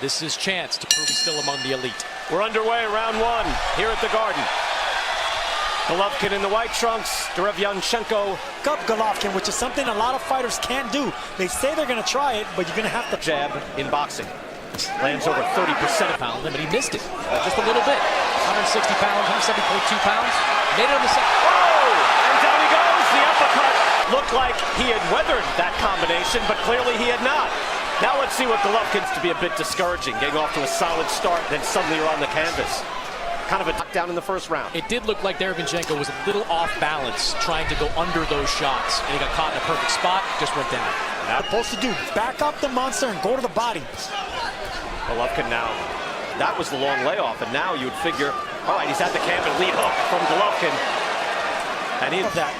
This is his chance to prove he's still among the elite. We're underway, round one, here at the Garden. Golovkin in the white trunks, Derevyanchenko. Up Golovkin, which is something a lot of fighters can't do. They say they're going to try it, but you're going to have to. Jab in boxing. Lands over 30% of pound limit. He missed it just a little bit. 160 pounds, 170.2 pounds. Made it on the second. Oh! And down he goes. The uppercut looked like he had weathered that combination, but clearly he had not. Now let's see what Golovkin's to be a bit discouraging. Getting off to a solid start, then suddenly you're on the canvas. Kind of a knockdown in the first round. It did look like Derevyanchenko was a little off balance trying to go under those shots, and he got caught in a perfect spot, just went down. Now supposed to do, back up the monster and go to the body. Golovkin now, that was the long layoff, and now you would figure, all right, he's had the camp and lead hook from Golovkin. And he that.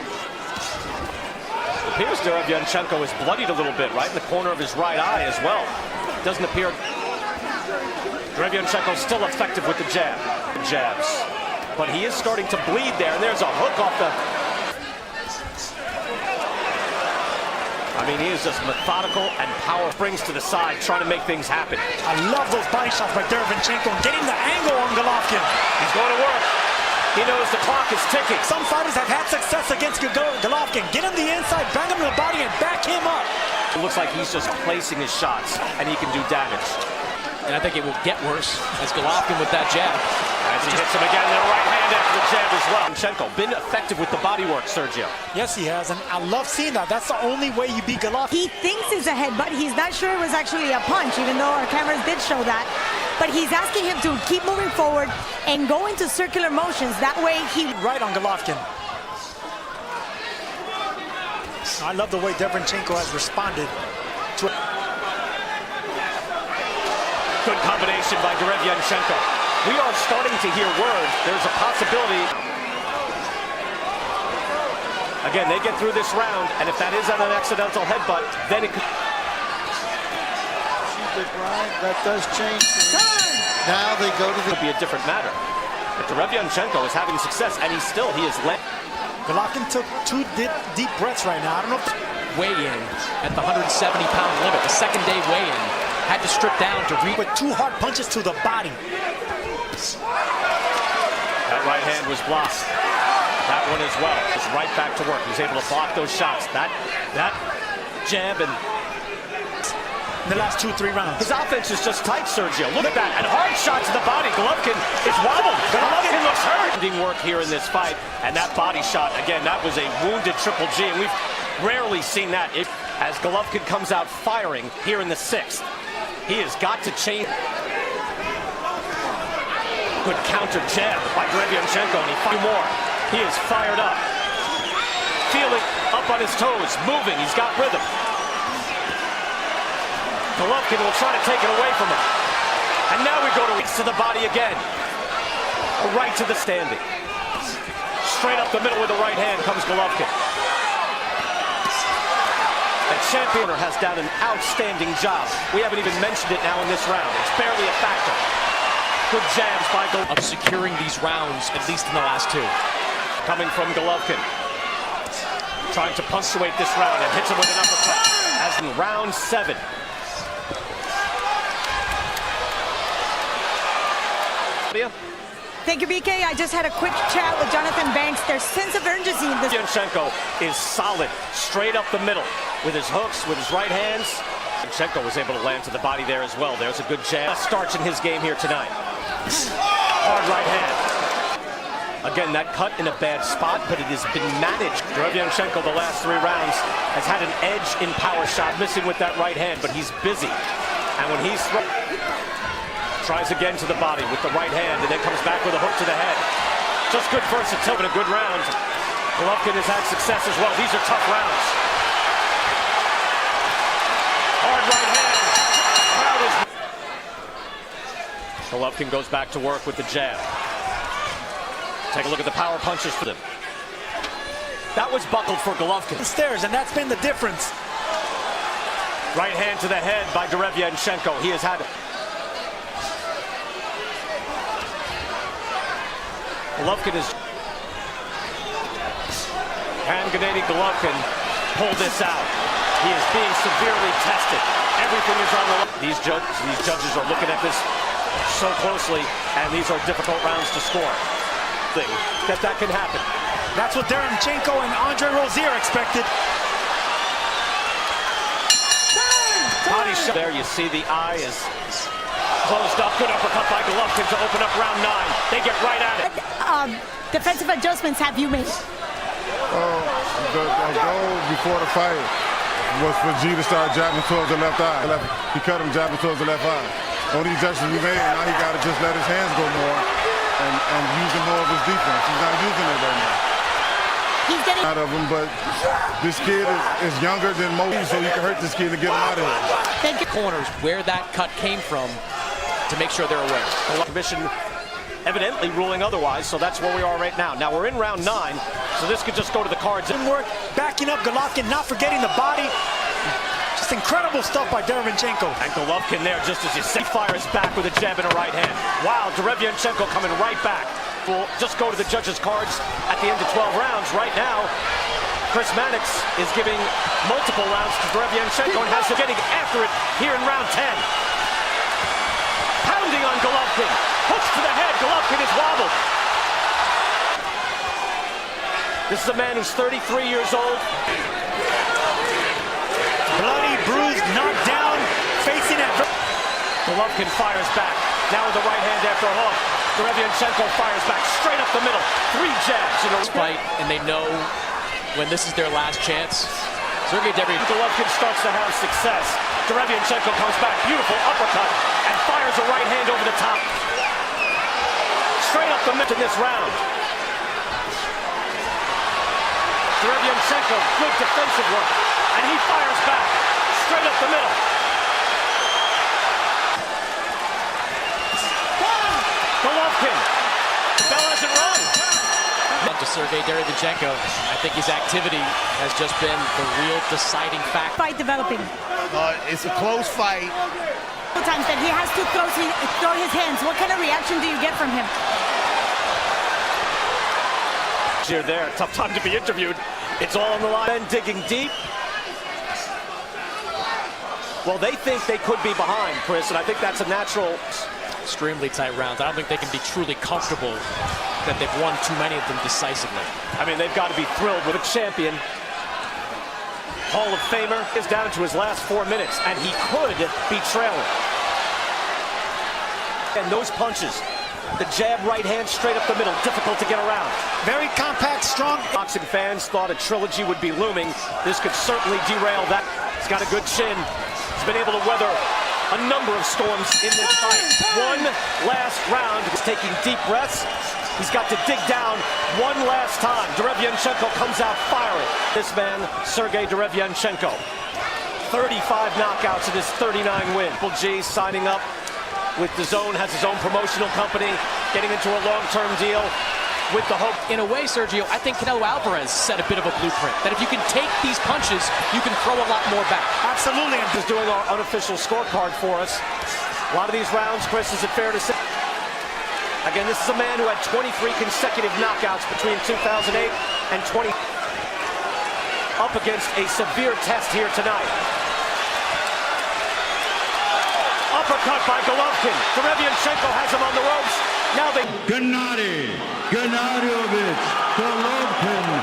Appears Derevyanchenko is bloodied a little bit, right in the corner of his right eye as well. Doesn't appear. Derevyanchenko still effective with the jabs, but he is starting to bleed there, and there's a hook off the. I mean, he is just methodical and power brings to the side, trying to make things happen. I love those body shots by Derevyanchenko, getting the angle on Golovkin. He's going to work. He knows the clock is ticking. Some fighters have had success against Golovkin. Get him the inside, bang him to the body, and back him up. It looks like he's just placing his shots, and he can do damage. And I think it will get worse as Golovkin with that jab. As he hits him again in the right hand after the jab as well. Derevyanchenko been effective with the body work, Sergio. Yes, he has, and I love seeing that. That's the only way you beat Golovkin. He thinks it's a headbutt. He's not sure it was actually a punch, even though our cameras did show that. But he's asking him to keep moving forward and go into circular motions. That way he... Right on Golovkin. I love the way Derevyanchenko has responded to it. Good combination by Derevyanchenko. We are starting to hear word. There's a possibility. Again, they get through this round, and if that is on an accidental headbutt, then it could... That does change things. Now they go to the... It could be a different matter. But Derevyanchenko is having success, and he is led. Golovkin took two deep breaths right now. I don't know if... Weigh-in at the 170-pound limit, the second day weigh-in. Had to strip down to reach. With two hard punches to the body. That right hand was blocked. That one as well. Is right back to work. He's able to block those shots. That jab and... In the last 2-3 rounds. His offense is just tight, Sergio. Look at that. And hard shot to the body. Golovkin is wobbled. Golovkin looks hurt. Work here in this fight. And that body shot, again, that was a wounded Triple G. And we've rarely seen that. As Golovkin comes out firing here in the 6th. He has got to change. Good counter jab by Derevyanchenko, and he finds more. He is fired up. Feeling up on his toes, moving, he's got rhythm. Golovkin will try to take it away from him. And now we go to the body again. Right to the standing. Straight up the middle with the right hand comes Golovkin. The champion has done an outstanding job. We haven't even mentioned it now in this round. It's barely a factor. Good jabs by Golovkin. Of securing these rounds, at least in the last 2. Coming from Golovkin. Trying to punctuate this round and hits him with an uppercut. As in round 7. Thank you, BK. I just had a quick chat with Jonathan Banks. There's sense of urgency in this. Derevyanchenko is solid, straight up the middle, with his hooks, with his right hands. Derevyanchenko was able to land to the body there as well. There's a good jab. Starch in his game here tonight. Hard right hand. Again, that cut in a bad spot, but it has been managed. Derevyanchenko, the last 3 rounds, has had an edge in power shot, missing with that right hand, but he's busy. And when he's tries again to the body with the right hand, and then comes back with a hook to the head. Just good versatility, a good round. Golovkin has had success as well. These are tough rounds. Hard right hand. Golovkin goes back to work with the jab. Take a look at the power punches for them. That was buckled for Golovkin. Stairs, and that's been the difference. Right hand to the head by Derevyanchenko. He has had... Golovkin is... And Gennady Golovkin pull this out. He is being severely tested. Everything is on the line. These judges are looking at this so closely, and these are difficult rounds to score. That can happen. That's what Derevchenko and Andre Rozier expected. Body shot. There you see the eye is closed up. Good uppercut by Golovkin to open up round 9. They get right at it. Defensive adjustments have you made? The goal before the fight was for G to start jabbing towards the left eye. He cut him jabbing towards the left eye. All these adjustments we made, now he got to just let his hands go more and using more of his defense. He's not using it right now. He's getting Out of him, but this kid is younger than most, so he can hurt this kid to get him out of here. Thank you. Corners where that cut came from to make sure they're aware. The commission evidently ruling otherwise, so that's where we are right now. Now we're in round 9, so this could just go to the cards. Work, backing up Golovkin, not forgetting the body. Just incredible stuff by Derevchenko. And Golovkin there, just as you say, fires back with a jab and a right hand. Wow, Derevchenko coming right back. We'll just go to the judges' cards at the end of 12 rounds. Right now, Chris Mannix is giving multiple rounds to Derevchenko and has him getting after it here in round 10. Pounding on Golovkin. Hooks to the head. Golovkin is wobbled. This is a man who's 33 years old. Bloody, bruised, knocked down, facing it. Golovkin fires back. Now with the right hand after a hook. Derevchenko fires back straight up the middle. 3 jabs in a Fight, and they know when this is their last chance. Sergey Derevchenko. Golovkin starts to have success. Derevchenko comes back. Beautiful uppercut and fires a right hand over the top. Straight up the middle in this round. Derevchenko, good defensive work. And he fires back. Straight up the middle. Golovkin. The bell hasn't rung. To Sergey Derevchenko, I think his activity has just been the real deciding factor. Fight developing. It's a close fight. Times that he has to throw his hands. What kind of reaction do you get from him? You're there. Tough time to be interviewed. It's all on the line. Ben digging deep. Well, they think they could be behind, Chris, and I think that's a natural. Extremely tight rounds. I don't think they can be truly comfortable that they've won too many of them decisively. I mean, they've got to be thrilled with a champion. Hall of Famer is down to his last 4 minutes, and he could be trailing. And those punches, the jab right hand straight up the middle, difficult to get around. Very compact, strong. Boxing fans thought a trilogy would be looming. This could certainly derail that. He's got a good chin. He's been able to weather a number of storms in this fight. One last round. He's taking deep breaths. He's got to dig down one last time. Derevchenko comes out firing. This man, Sergey Derevchenko. 35 knockouts in his 39 win. Triple G signing up with DAZN, has his own promotional company, getting into a long-term deal with the hope. In a way, Sergio, I think Canelo Alvarez set a bit of a blueprint. That if you can take these punches, you can throw a lot more back. Absolutely. And just doing our unofficial scorecard for us. A lot of these rounds, Chris, is it fair to say? Again, this is a man who had 23 consecutive knockouts between 2008 and 20. Up against a severe test here tonight. Uppercut by Golovkin. Derevchenko has him on the ropes. Now they... Gennady Golovkin